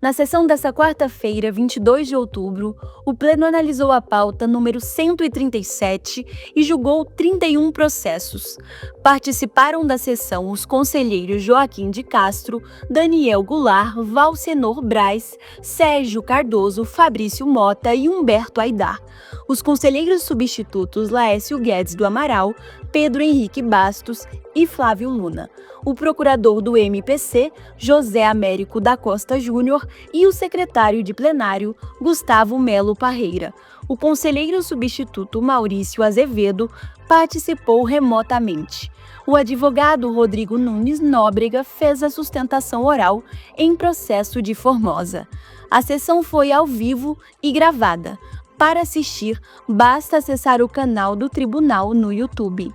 Na sessão desta quarta-feira, 22 de outubro, o Pleno analisou a pauta número 137 e julgou 31 processos. Participaram da sessão os conselheiros Joaquim de Castro, Daniel Goulart, Valcenor Braz, Sérgio Cardoso, Fabrício Mota e Humberto Aidar. Os conselheiros substitutos Laércio Guedes do Amaral, Pedro Henrique Bastos e Flávio Luna. O procurador do MPC, José Américo da Costa Júnior, e o secretário de plenário, Gustavo Melo Parreira. O conselheiro substituto Maurício Azevedo participou remotamente. O advogado Rodrigo Nunes Nóbrega fez a sustentação oral em processo de Formosa. A sessão foi ao vivo e gravada. Para assistir, basta acessar o canal do tribunal no YouTube.